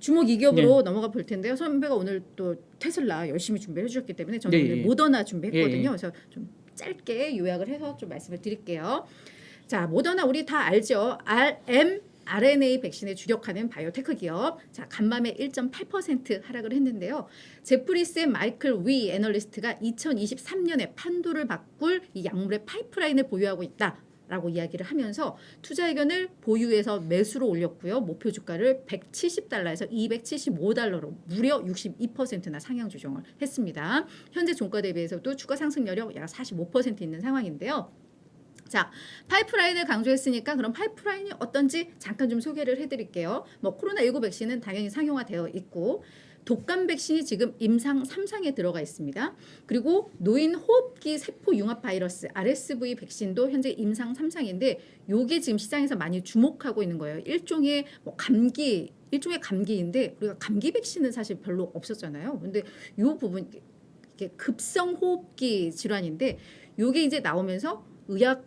주목 2겹으로 네. 넘어가 볼 텐데요. 선배가 오늘 또 테슬라 열심히 준비해 주셨기 때문에 저는 네, 오늘 예. 모더나 준비했거든요. 예. 그래서 좀 짧게 요약을 해서 좀 말씀을 드릴게요. 자, 모더나 우리 다 알죠. mRNA 백신에 주력하는 바이오테크 기업. 자, 간밤에 1.8% 하락을 했는데요. 제프리스의 마이클 위 애널리스트가 2023년에 판도를 바꿀 이 약물의 파이프라인을 보유하고 있다. 라고 이야기를 하면서 투자 의견을 보유해서 매수로 올렸고요. 목표 주가를 170달러에서 275달러로 무려 62%나 상향 조정을 했습니다. 현재 종가 대비해서도 주가 상승 여력 약 45% 있는 상황인데요. 자, 파이프라인을 강조했으니까 그럼 파이프라인이 어떤지 잠깐 좀 소개를 해드릴게요. 뭐 코로나19 백신은 당연히 상용화되어 있고 독감 백신이 지금 임상 3상에 들어가 있습니다. 그리고 노인 호흡기 세포 융합 바이러스 RSV 백신도 현재 임상 3상인데 요게 지금 시장에서 많이 주목하고 있는 거예요. 일종의 뭐 일종의 감기인데 우리가 감기 백신은 사실 별로 없었잖아요. 근데 요 부분 이게 급성 호흡기 질환인데 요게 이제 나오면서 의학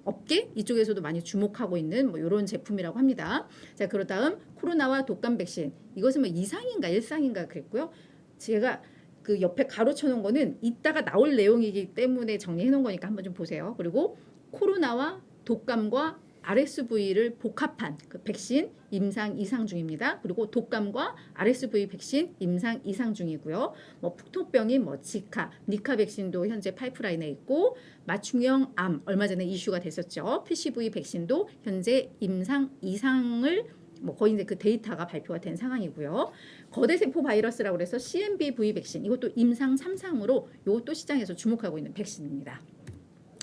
업계 이쪽에서도 많이 주목하고 있는 뭐 이런 제품이라고 합니다. 자, 그런 다음 코로나와 독감 백신 이것은 뭐 2상인가 1상인가 그랬고요. 제가 그 옆에 가로쳐 놓은 거는 이따가 나올 내용이기 때문에 정리해 놓은 거니까 한번 좀 보세요. 그리고 코로나와 독감과 RSV를 복합한 그 백신 임상 2상 중입니다. 그리고 독감과 RSV 백신 임상 2상 중이고요. 뭐 풍토병인 뭐 지카, 니카 백신도 현재 파이프라인에 있고 맞춤형 암 얼마 전에 이슈가 됐었죠. PCV 백신도 현재 임상 2상을 뭐 거의 이제 그 데이터가 발표가 된 상황이고요. 거대세포 바이러스라고 해서 CMV 백신 이것도 임상 3상으로 이것도 시장에서 주목하고 있는 백신입니다.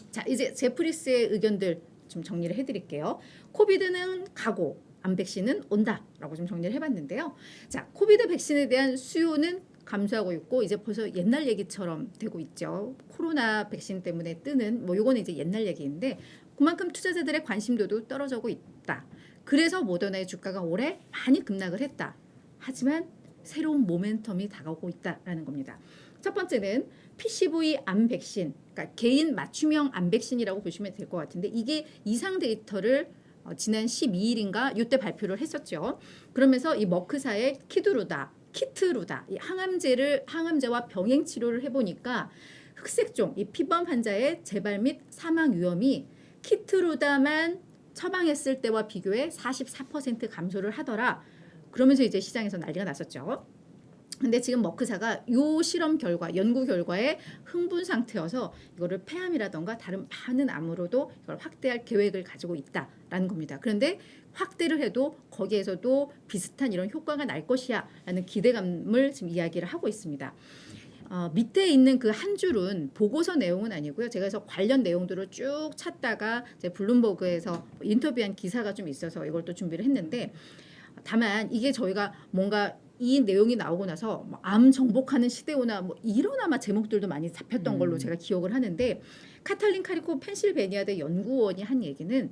자, 이제 제프리스의 의견들 좀 정리를 해드릴게요. 코비드는 가고 암 백신은 온다라고 좀 정리를 해봤는데요. 자, 코비드 백신에 대한 수요는 감소하고 있고 이제 벌써 옛날 얘기처럼 되고 있죠. 코로나 백신 때문에 뜨는 뭐 요거는 이제 옛날 얘기인데 그만큼 투자자들의 관심도도 떨어지고 있다. 그래서 모더나의 주가가 올해 많이 급락을 했다. 하지만 새로운 모멘텀이 다가오고 있다라는 겁니다. 첫 번째는 PCV 암 백신, 그러니까 개인 맞춤형 암 백신이라고 보시면 될 것 같은데 이게 이상 데이터를 지난 12일인가 이때 발표를 했었죠. 그러면서 이 머크사의 키트루다 이 항암제와 병행 치료를 해보니까 흑색종 이 피범 환자의 재발 및 사망 위험이 키트루다만 처방했을 때와 비교해 44% 감소를 하더라. 그러면서 이제 시장에서 난리가 났었죠. 근데 지금 머크사가 요 실험 결과, 연구 결과에 흥분 상태여서 이거를 폐암이라던가 다른 많은 암으로도 이걸 확대할 계획을 가지고 있다라는 겁니다. 그런데 확대를 해도 거기에서도 비슷한 이런 효과가 날 것이야 라는 기대감을 지금 이야기를 하고 있습니다. 밑에 있는 그 한 줄은 보고서 내용은 아니고요. 제가 그래서 관련 내용들을 쭉 찾다가 이제 블룸버그에서 인터뷰한 기사가 좀 있어서 이걸 또 준비를 했는데 다만 이게 저희가 뭔가 이 내용이 나오고 나서 뭐 암 정복하는 시대오나 뭐 이런 아마 제목들도 많이 잡혔던 걸로 제가 기억을 하는데 카탈린 카리코 펜실베니아대 연구원이 한 얘기는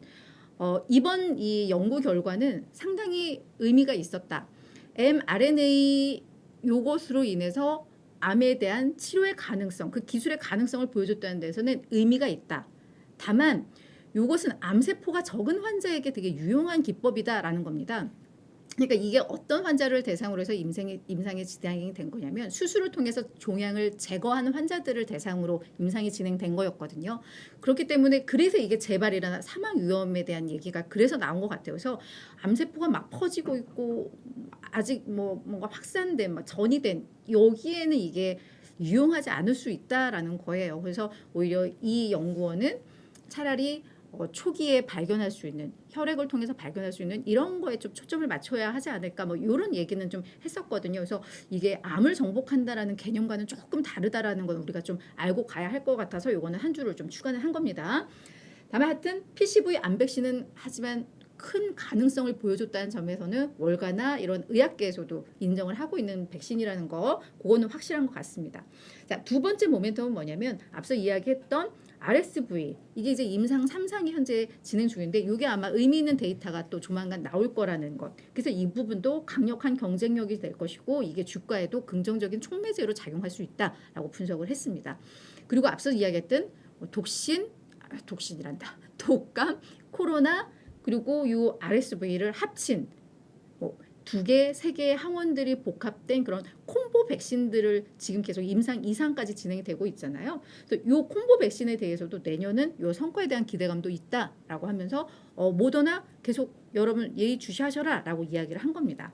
이번 이 연구 결과는 상당히 의미가 있었다. mRNA 요것으로 인해서 암에 대한 치료의 가능성, 그 기술의 가능성을 보여줬다는 데서는 의미가 있다. 다만 요것은 암세포가 적은 환자에게 되게 유용한 기법이다라는 겁니다. 그러니까 이게 어떤 환자를 대상으로 해서 임상이 진행이 된 거냐면 수술을 통해서 종양을 제거하는 환자들을 대상으로 임상이 진행된 거였거든요. 그렇기 때문에 그래서 이게 재발이나 사망 위험에 대한 얘기가 그래서 나온 것 같아요. 그래서 암세포가 막 퍼지고 있고 아직 뭐 뭔가 확산된 전이 된 여기에는 이게 유용하지 않을 수 있다라는 거예요. 그래서 오히려 이 연구원은 차라리 초기에 발견할 수 있는 혈액을 통해서 발견할 수 있는 이런 거에 좀 초점을 맞춰야 하지 않을까 뭐 이런 얘기는 좀 했었거든요. 그래서 이게 암을 정복한다라는 개념과는 조금 다르다라는 건 우리가 좀 알고 가야 할 것 같아서 이거는 한 줄을 좀 추가를 한 겁니다. 다만 하여튼 PCV 암 백신은 하지만 큰 가능성을 보여줬다는 점에서는 월가나 이런 의학계에서도 인정을 하고 있는 백신이라는 거 그거는 확실한 것 같습니다. 자, 두 번째 모멘텀은 뭐냐면 앞서 이야기했던 RSV 이게 이제 임상 3상이 현재 진행 중인데 이게 아마 의미 있는 데이터가 또 조만간 나올 거라는 것. 그래서 이 부분도 강력한 경쟁력이 될 것이고 이게 주가에도 긍정적인 촉매제로 작용할 수 있다라고 분석을 했습니다. 그리고 앞서 이야기했던 독감, 코로나 그리고 이 RSV를 합친 두 개, 세 개의 항원들이 복합된 그런 콤보 백신들을 지금 계속 임상 2상까지 진행이 되고 있잖아요. 그래서 이 콤보 백신에 대해서도 내년은 이 성과에 대한 기대감도 있다라고 하면서 모더나 계속 여러분 예의주시하셔라라고 이야기를 한 겁니다.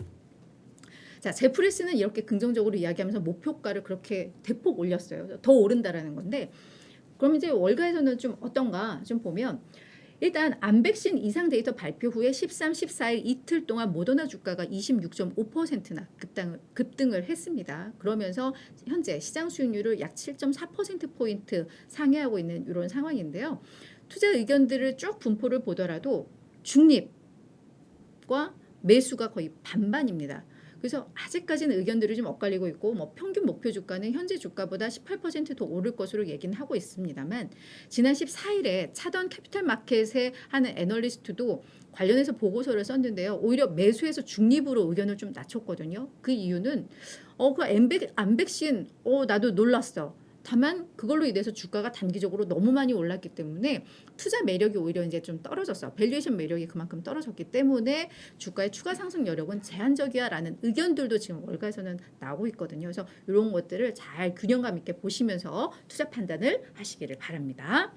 자, 제프리스는 이렇게 긍정적으로 이야기하면서 목표가를 그렇게 대폭 올렸어요. 더 오른다라는 건데, 그럼 이제 월가에서는 좀 어떤가 좀 보면, 일단 안백신 이상 데이터 발표 후에 13, 14일 이틀 동안 모더나 주가가 26.5%나 급등을 했습니다. 그러면서 현재 시장 수익률을 약 7.4%포인트 상회하고 있는 이런 상황인데요. 투자 의견들을 쭉 분포를 보더라도 중립과 매수가 거의 반반입니다. 그래서 아직까지는 의견들이 좀 엇갈리고 있고 뭐 평균 목표 주가는 현재 주가보다 18%더 오를 것으로 얘기는 하고 있습니다만, 지난 14일에 차던 캐피탈 마켓에 하는 애널리스트도 관련해서 보고서를 썼는데요. 오히려 매수해서 중립으로 의견을 좀 낮췄거든요. 그 이유는 그 안백신 나도 놀랐어. 다만 그걸로 인해서 주가가 단기적으로 너무 많이 올랐기 때문에 투자 매력이 오히려 이제 좀 떨어졌어. 밸류에이션 매력이 그만큼 떨어졌기 때문에 주가의 추가 상승 여력은 제한적이야라는 의견들도 지금 월가에서는 나오고 있거든요. 그래서 이런 것들을 잘 균형감 있게 보시면서 투자 판단을 하시기를 바랍니다.